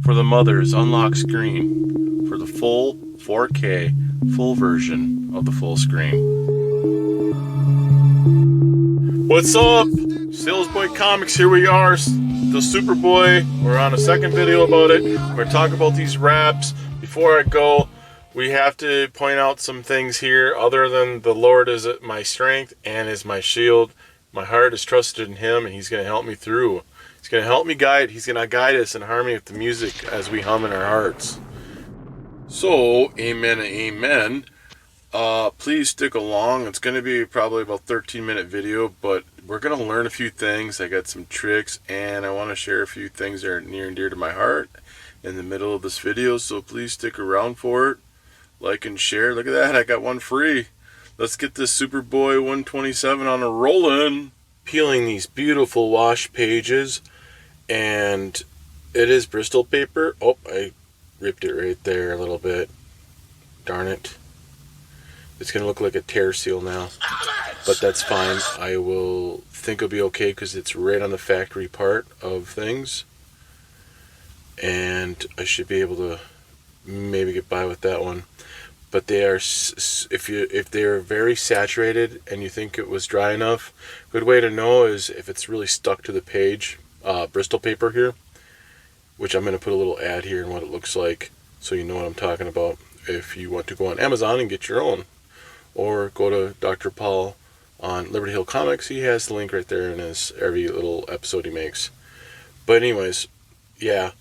For the mother's unlock screen for the full 4K, full version of the full screen. What's up? Salesboy Comics, here we are. The Superboy. We're on a second video about it. We're going to talk about these wraps. Before I go, we have to point out some things here. Other than the Lord is my strength and is my shield, my heart is trusted in Him, and He's going to help me through. He's going to help me guide. He's going to guide us in harmony with the music as we hum in our hearts. So, amen, amen. Please stick along. It's going to be probably about 13-minute video, but we're going to learn a few things. I got some tricks, and I want to share a few things that are near and dear to my heart in the middle of this video, so please stick around for it. Like and share. Look at that, I got one free. Let's get this Superboy 127 on a rollin'. Peeling these beautiful wash pages, and it is Bristol paper. Oh, I ripped it right there a little bit. Darn it. It's going to look like a tear seal now, but that's fine. I will think it'll be okay because it's right on the factory part of things, and I should be able to maybe get by with that one. But they are, if they are very saturated and you think it was dry enough, good way to know is if it's really stuck to the page. Bristol paper here, which I'm going to put a little ad here and what it looks like so you know what I'm talking about. If you want to go on Amazon and get your own, or go to Dr. Paul on Liberty Hill Comics, he has the link right there in his every little episode he makes. But anyways, yeah.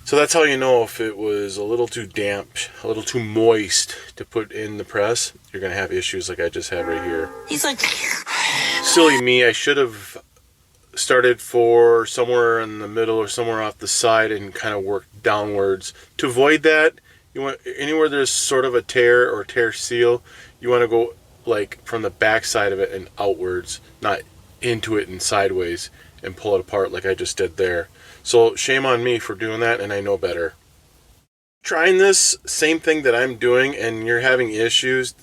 So that's how you know if it was a little too damp, a little too moist to put in the press. You're going to have issues like I just have right here. He's like... Silly me, I should have started for somewhere in the middle or somewhere off the side and kind of worked downwards. To avoid that, you want anywhere there's sort of a tear or tear seal, you want to go like from the back side of it and outwards, not into it and sideways and pull it apart like I just did there. So shame on me for doing that, and I know better. Trying this same thing that I'm doing and you're having issues,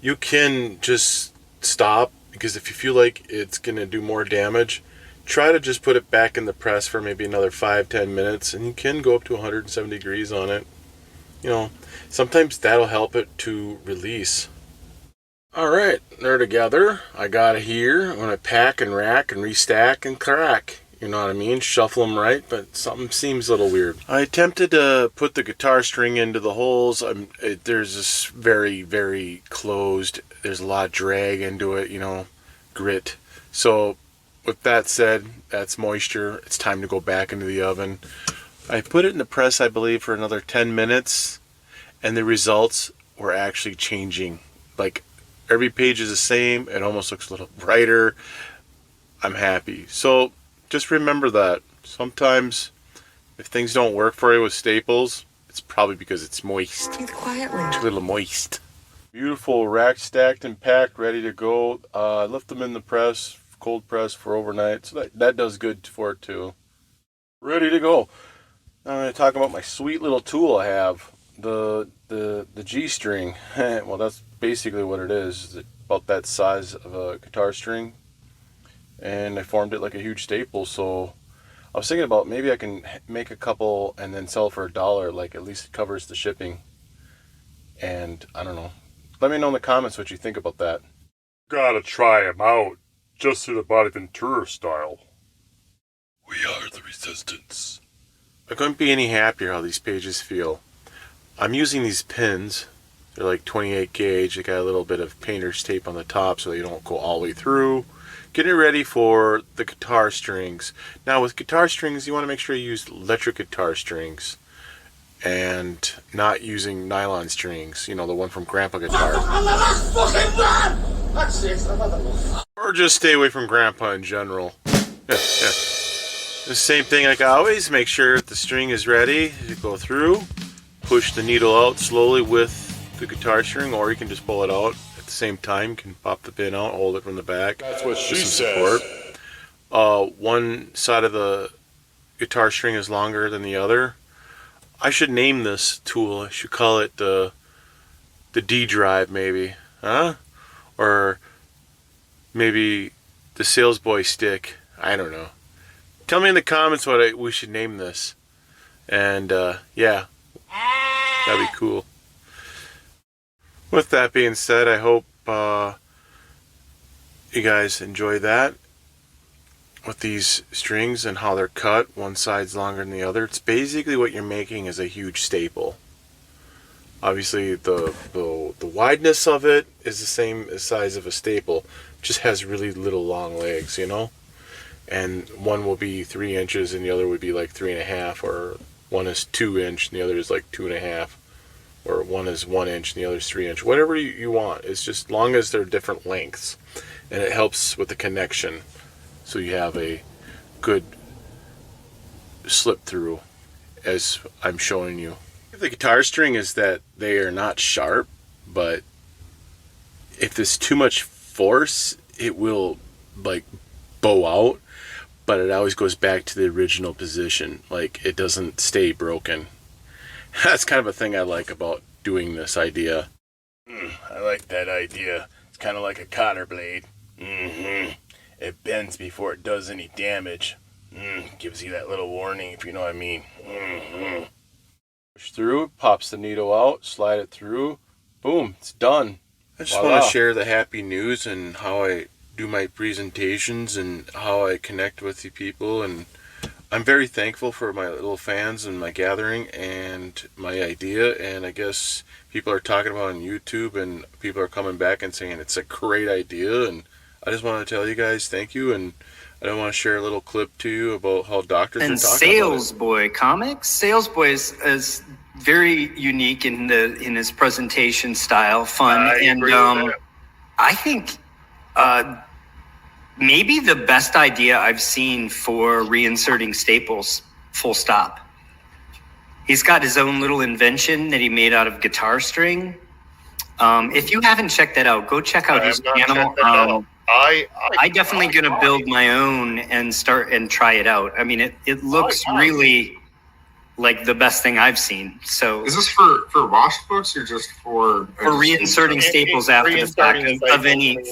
you can just stop, because if you feel like it's going to do more damage, try to just put it back in the press for maybe another 5-10 minutes, and you can go up to 170 degrees on it. You know, sometimes that'll help it to release. Alright, they're together. I got it here. I'm going to pack and rack and restack and crack. You know what I mean? Shuffle them right, but something seems a little weird. I attempted to put the guitar string into the holes. There's this very, very closed. There's a lot of drag into it, you know, grit. So with that said, that's moisture. It's time to go back into the oven. I put it in the press, I believe, for another 10 minutes, and the results were actually changing. Like, every page is the same. It almost looks a little brighter. I'm happy. So just remember that sometimes if things don't work for you with staples, it's probably because it's moist. Breathe quietly. It's a little moist. Beautiful rack stacked and packed, ready to go. I left them in the press, cold press for overnight, so that does good for it too. Ready to go. Now I'm going to talk about my sweet little tool I have, the G-string. Well, that's basically what it is. It's about that size of a guitar string, and I formed it like a huge staple. So I was thinking about maybe I can make a couple and then sell for $1, like at least it covers the shipping. And I don't know. Let me know in the comments what you think about that. Gotta try 'em out, just to the Body Ventura style. We are the Resistance. I couldn't be any happier how these pages feel. I'm using these pins. They're like 28 gauge. They got a little bit of painter's tape on the top so they don't go all the way through. Getting ready for the guitar strings. Now with guitar strings, you want to make sure you use electric guitar strings and not using nylon strings. You know, the one from Grandpa Guitar. Or just stay away from Grandpa in general. Yeah. The same thing like always, make sure the string is ready to go through. Push the needle out slowly with the guitar string, or you can just pull it out at the same time. You can pop the pin out, hold it from the back. That's what she says. One side of the guitar string is longer than the other. I should name this tool. I should call it the D drive, maybe, huh? Or maybe the Salesboy stick. I don't know. Tell me in the comments what we should name this. And yeah, that'd be cool. With that being said, I hope you guys enjoy that with these strings and how they're cut. One side's longer than the other. It's basically what you're making is a huge staple. Obviously, the wideness of it is the same size of a staple, just has really little long legs, you know. And one will be 3 inches, and the other would be like 3.5, or one is 2 inch, and the other is like 2.5, or one is 1 inch, and the other is 3 inch. Whatever you want. It's just long as they're different lengths, and it helps with the connection, so you have a good slip through, as I'm showing you. The guitar string is that they are not sharp, but if there's too much force, it will like bow out, but it always goes back to the original position. Like, it doesn't stay broken. That's kind of a thing I like about doing this idea. I like that idea. It's kind of like a cotter blade. It bends before it does any damage. Gives you that little warning, if you know what I mean. Push through, pops the needle out, slide it through, boom, it's done. I just want to share the happy news and how I do my presentations and how I connect with you people, and I'm very thankful for my little fans and my gathering and my idea, and I guess people are talking about it on YouTube, and people are coming back and saying it's a great idea, and I just want to tell you guys thank you, and I don't want to share a little clip to you about how doctors and are talking about it. Salesboy Comics. Salesboy is very unique in his presentation style, fun, I think maybe the best idea I've seen for reinserting staples. Full stop. He's got his own little invention that he made out of guitar string. If you haven't checked that out, go check out his channel. I definitely gonna build my own and start and try it out. I mean, it looks really like the best thing I've seen. So is this for washed books or just for reinserting staples after the fact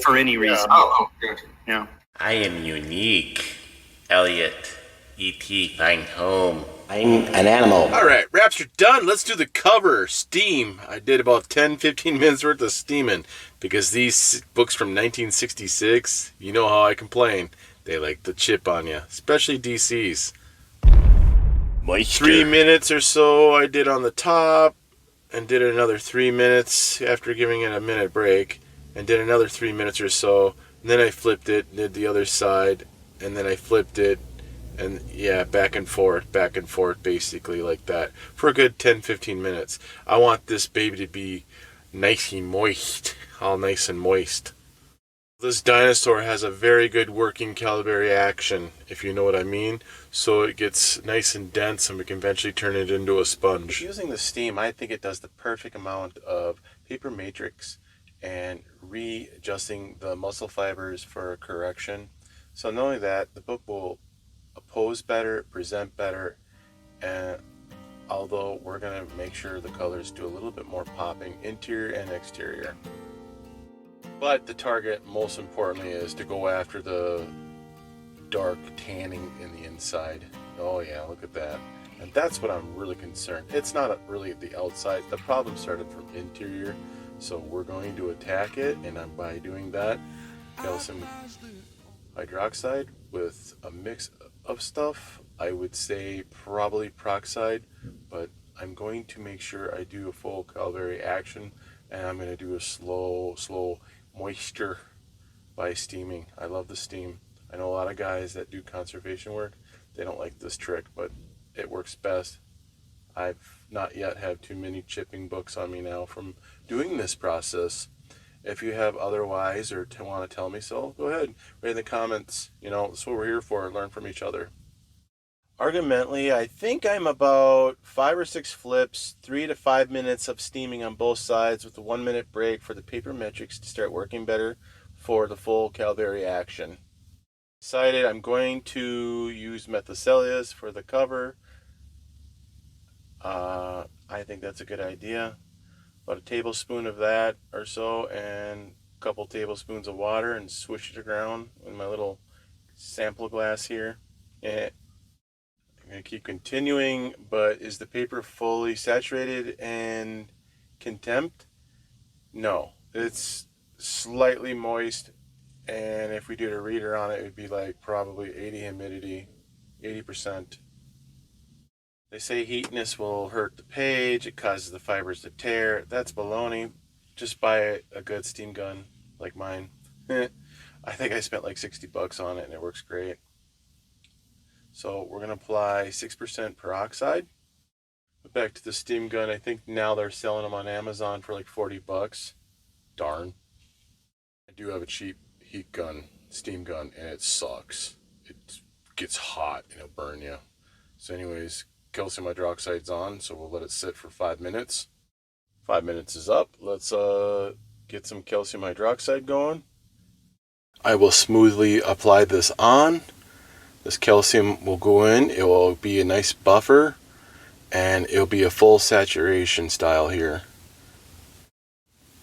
for any reason? Oh, gotcha. Yeah. I am unique. Elliot, E.T., find home. I'm an animal. All right, wraps are done. Let's do the cover. Steam. I did about 10-15 minutes worth of steaming because these books from 1966, you know how I complain. They like to chip on you, especially DC's. Moisture. 3 minutes or so I did on the top, and did another 3 minutes after giving it a minute break, and did another 3 minutes or so, and then I flipped it, did the other side, and then I flipped it, and yeah, back and forth, basically like that, for a good 10-15 minutes. I want this baby to be nice and moist, all nice and moist. This dinosaur has a very good working caliber action, if you know what I mean, so it gets nice and dense and we can eventually turn it into a sponge. Using the steam, I think it does the perfect amount of paper matrix and readjusting the muscle fibers for correction. So not only that, the book will pose better, present better, and although we're going to make sure the colors do a little bit more popping, interior and exterior. But the target, most importantly, is to go after the dark tanning in the inside. Oh yeah, look at that. And that's what I'm really concerned. It's not really the outside. The problem started from interior. So we're going to attack it, and by doing that, calcium hydroxide with a mix of stuff. I would say probably peroxide, but I'm going to make sure I do a full Calvary action, and I'm going to do a slow moisture by steaming. I love the steam. I know a lot of guys that do conservation work, they don't like this trick, but it works best. I've not yet had too many chipping books on me now from doing this process. If you have otherwise or want to tell me so, go ahead, write in the comments. You know, that's what we're here for, learn from each other. Argumentally, I think I'm about 5 or 6 flips, 3 to 5 minutes of steaming on both sides with a 1 minute break for the paper metrics to start working better for the full Calvary action. Decided I'm going to use methicellus for the cover. I think that's a good idea. About a tablespoon of that or so and a couple tablespoons of water and swish it around in my little sample glass here. I think going to keep continuing, but is the paper fully saturated and contempt? No, it's slightly moist, and if we did a reader on it, it would be like probably 80 humidity, 80%. They say heatness will hurt the page, it causes the fibers to tear. That's baloney. Just buy a good steam gun like mine. I think I spent like $60 on it and it works great. So we're going to apply 6% peroxide. But back to the steam gun, I think now they're selling them on Amazon for like $40. Darn. I do have a cheap heat gun, steam gun, and it sucks. It gets hot and it'll burn you. So anyways, calcium hydroxide's on, so we'll let it sit for 5 minutes. 5 minutes is up. Let's get some calcium hydroxide going. I will smoothly apply this on. This calcium will go in. It will be a nice buffer, and it'll be a full saturation style here.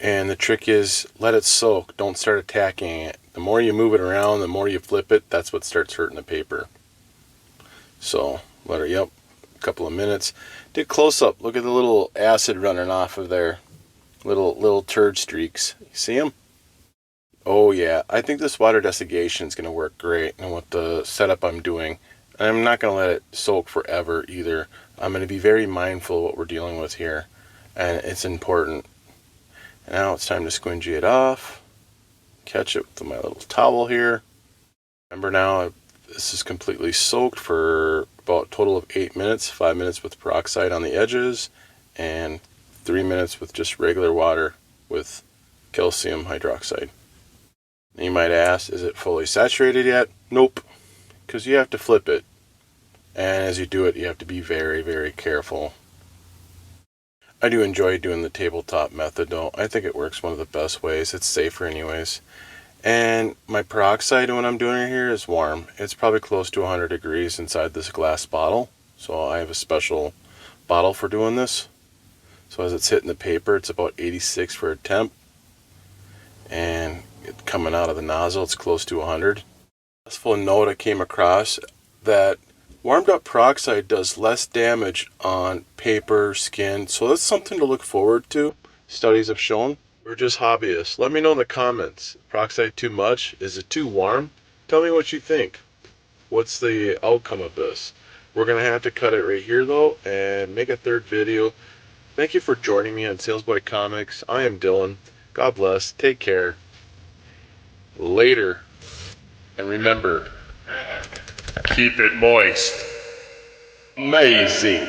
And the trick is let it soak. Don't start attacking it. The more you move it around, the more you flip it, that's what starts hurting the paper. So let her, a couple of minutes. Did close up. Look at the little acid running off of there. Little turd streaks. You see them? Oh yeah, I think this water desiccation is going to work great and with the setup I'm doing. And I'm not going to let it soak forever either. I'm going to be very mindful of what we're dealing with here, and it's important. Now it's time to squingy it off. Catch it with my little towel here. Remember now, this is completely soaked for about a total of 8 minutes. 5 minutes with peroxide on the edges, and 3 minutes with just regular water with calcium hydroxide. You might ask, is it fully saturated yet? Nope, because you have to flip it. And as you do it, you have to be very, very careful. I do enjoy doing the tabletop method though. I think it works one of the best ways. It's safer anyways. And my peroxide when I'm doing it here is warm. It's probably close to 100 degrees inside this glass bottle. So I have a special bottle for doing this. So as it's hitting the paper, it's about 86 for a temp. And coming out of the nozzle, it's close to 100. Useful note I came across that warmed up peroxide does less damage on paper, skin, so that's something to look forward to. Studies have shown. We're just hobbyists. Let me know in the comments. Peroxide too much? Is it too warm? Tell me what you think. What's the outcome of this? We're going to have to cut it right here though and make a third video. Thank you for joining me on Salesboy Comics. I am Dylan. God bless. Take care. Later. And remember, Keep it moist. amazing.